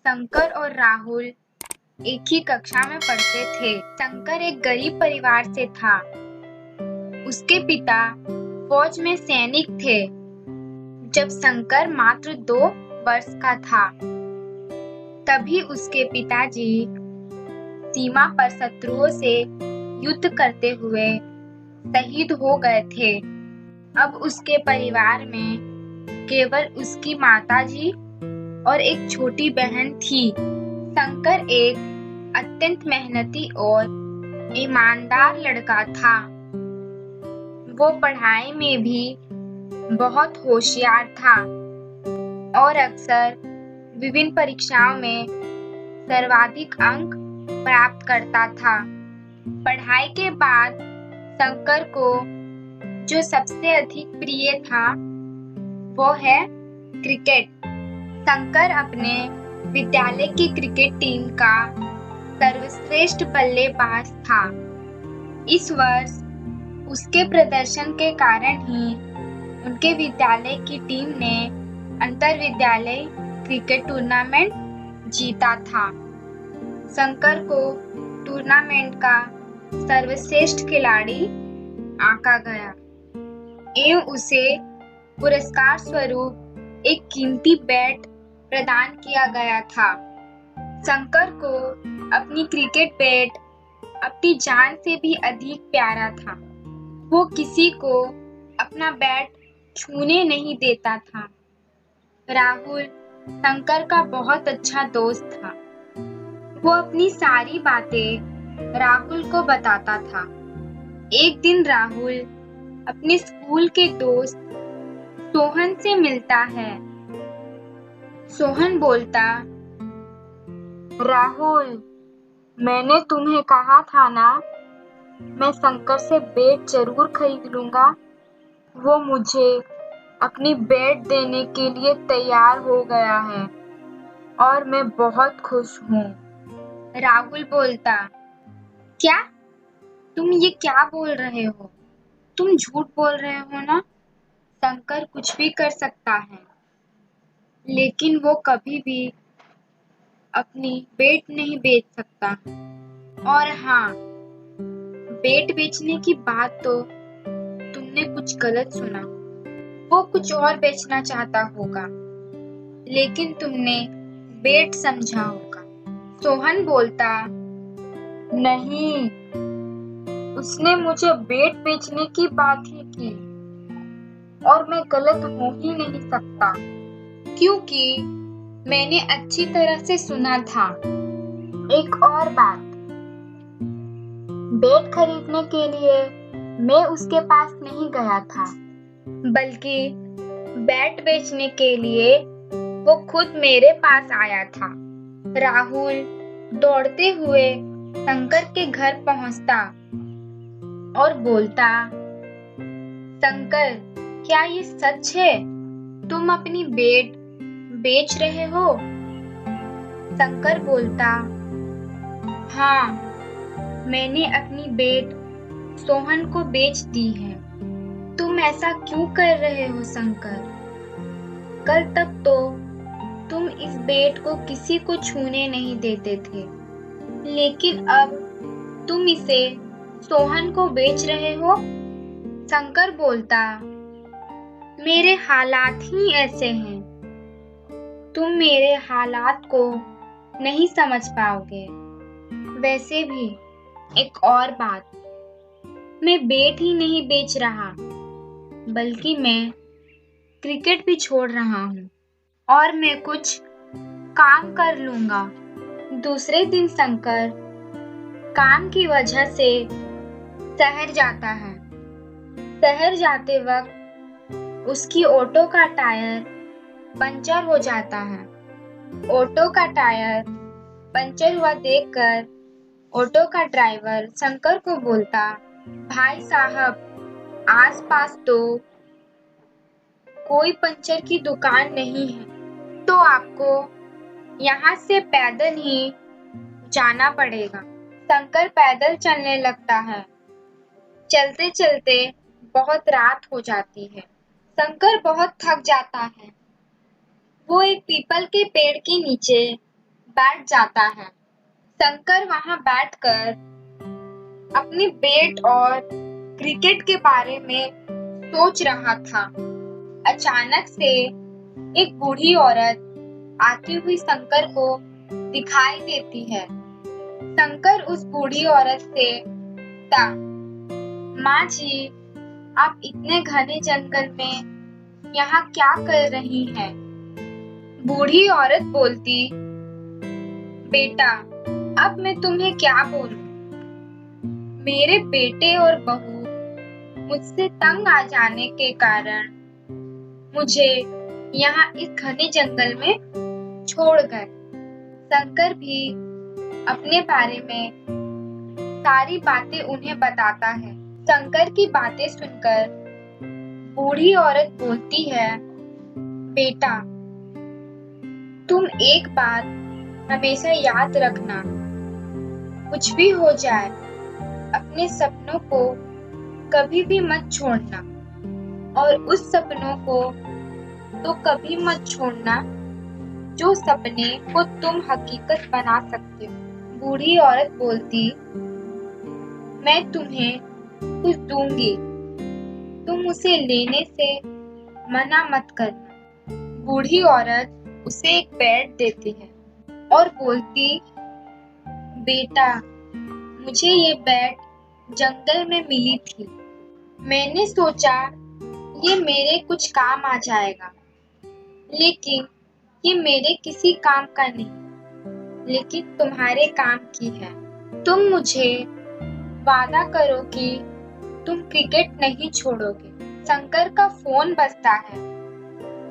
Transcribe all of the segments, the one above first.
शंकर और राहुल एक ही कक्षा में पढ़ते थे। शंकर एक गरीब परिवार से था। उसके पिता फौज में सैनिक थे। जब शंकर मात्र 2 वर्ष का था, तभी उसके पिताजी सीमा पर शत्रुओं से युद्ध करते हुए शहीद हो गए थे। अब उसके परिवार में केवल उसकी माताजी और एक छोटी बहन थी। शंकर एक अत्यंत मेहनती और ईमानदार लड़का था। वो पढ़ाई में भी बहुत होशियार था और अक्सर विभिन्न परीक्षाओं में सर्वाधिक अंक प्राप्त करता था। पढ़ाई के बाद शंकर को जो सबसे अधिक प्रिय था वो है क्रिकेट। शंकर अपने विद्यालय की क्रिकेट टीम का सर्वश्रेष्ठ बल्लेबाज था। इस वर्ष उसके प्रदर्शन के कारण ही उनके विद्यालय की टीम ने अंतर विद्यालय क्रिकेट टूर्नामेंट जीता था। शंकर को टूर्नामेंट का सर्वश्रेष्ठ खिलाड़ी आंका गया एवं उसे पुरस्कार स्वरूप एक कीमती बैट प्रदान किया गया था। शंकर को अपनी क्रिकेट बैट अपनी जान से भी अधिक प्यारा था। वो किसी को अपना बैट छूने नहीं देता था। राहुल शंकर का बहुत अच्छा दोस्त था। वो अपनी सारी बातें राहुल को बताता था। एक दिन राहुल अपने स्कूल के दोस्त सोहन से मिलता है। सोहन बोलता, राहुल, मैंने तुम्हें कहा था ना, मैं शंकर से बैट जरूर खरीद लूंगा। वो मुझे अपनी बैट देने के लिए तैयार हो गया है और मैं बहुत खुश हूँ। राहुल बोलता, क्या? तुम ये क्या बोल रहे हो? तुम झूठ बोल रहे हो ना? शंकर कुछ भी कर सकता है, लेकिन वो कभी भी अपनी बैट नहीं बेच सकता। और हाँ, बैट बेचने की बात तो तुमने कुछ गलत सुना। वो कुछ और बेचना चाहता होगा, लेकिन तुमने बैट समझा होगा। सोहन बोलता, नहीं, उसने मुझे बैट बेचने की बात ही की और मैं गलत हो ही नहीं सकता, क्योंकि मैंने अच्छी तरह से सुना था। एक और बात, बैट खरीदने के लिए मैं उसके पास नहीं गया था, बल्कि बैट बेचने के लिए वो खुद मेरे पास आया था। राहुल दौड़ते हुए शंकर के घर पहुंचता और बोलता, शंकर, क्या ये सच है? तुम अपनी बैट बेच रहे हो? शंकर बोलता, हाँ, मैंने अपनी बैट सोहन को बेच दी है। तुम ऐसा क्यों कर रहे हो शंकर? कल तक तो तुम इस बैट को किसी को छूने नहीं देते थे, लेकिन अब तुम इसे सोहन को बेच रहे हो। शंकर बोलता, मेरे हालात ही ऐसे हैं। तुम मेरे हालात को नहीं समझ पाओगे। वैसे भी एक और बात, मैं बैट ही नहीं बेच रहा, बल्कि मैं क्रिकेट भी छोड़ रहा हूँ और मैं कुछ काम कर लूंगा। दूसरे दिन शंकर काम की वजह से शहर जाता है। शहर जाते वक्त उसकी ऑटो का टायर पंचर हो जाता है। ऑटो का टायर पंचर हुआ देखकर ऑटो का ड्राइवर शंकर को बोलता, भाई साहब, आसपास तो कोई पंचर की दुकान नहीं है, तो आपको यहाँ से पैदल ही जाना पड़ेगा। शंकर पैदल चलने लगता है। चलते चलते बहुत रात हो जाती है। शंकर बहुत थक जाता है। वो एक पीपल के पेड़ के नीचे बैठ जाता है। शंकर वहां बैठकर अपनी बैट और क्रिकेट के बारे में सोच रहा था। अचानक से एक बूढ़ी औरत आती हुई शंकर को दिखाई देती है। शंकर उस बूढ़ी औरत से पूछता, माँ जी, आप इतने घने जंगल में यहाँ क्या कर रही हैं? बूढ़ी औरत बोलती, बेटा, अब मैं तुम्हें क्या बोलूं? मेरे बेटे और बहू मुझसे तंग आ जाने के कारण मुझे यहाँ इस घने जंगल में छोड़ गए। शंकर भी अपने बारे में सारी बातें उन्हें बताता है। शंकर की बातें सुनकर बूढ़ी औरत बोलती है, बेटा, तुम एक बात हमेशा याद रखना, कुछ भी हो जाए अपने सपनों को कभी भी मत छोड़ना, और उस सपनों को तो कभी मत छोड़ना जो सपने को तुम हकीकत बना सकते हो। बूढ़ी औरत बोलती, मैं तुम्हें कुछ दूंगी, तुम उसे लेने से मना मत करना। बूढ़ी औरत उसे एक बैट देती है और बोलती, बेटा, मुझे ये बैट जंगल में मिली थी। मैंने सोचा ये मेरे कुछ काम आ जाएगा, लेकिन ये मेरे किसी काम का नहीं, लेकिन तुम्हारे काम की है। तुम मुझे वादा करो कि तुम क्रिकेट नहीं छोड़ोगे। शंकर का फोन बजता है।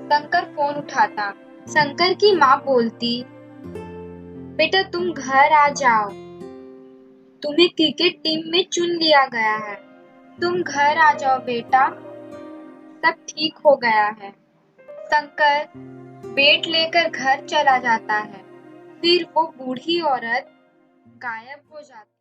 शंकर फोन उठाता। शंकर की माँ बोलती, बेटा, तुम घर आ जाओ, तुम्हें क्रिकेट टीम में चुन लिया गया है। तुम घर आ जाओ बेटा, सब ठीक हो गया है। शंकर बैट लेकर घर चला जाता है। फिर वो बूढ़ी औरत गायब हो जाती है।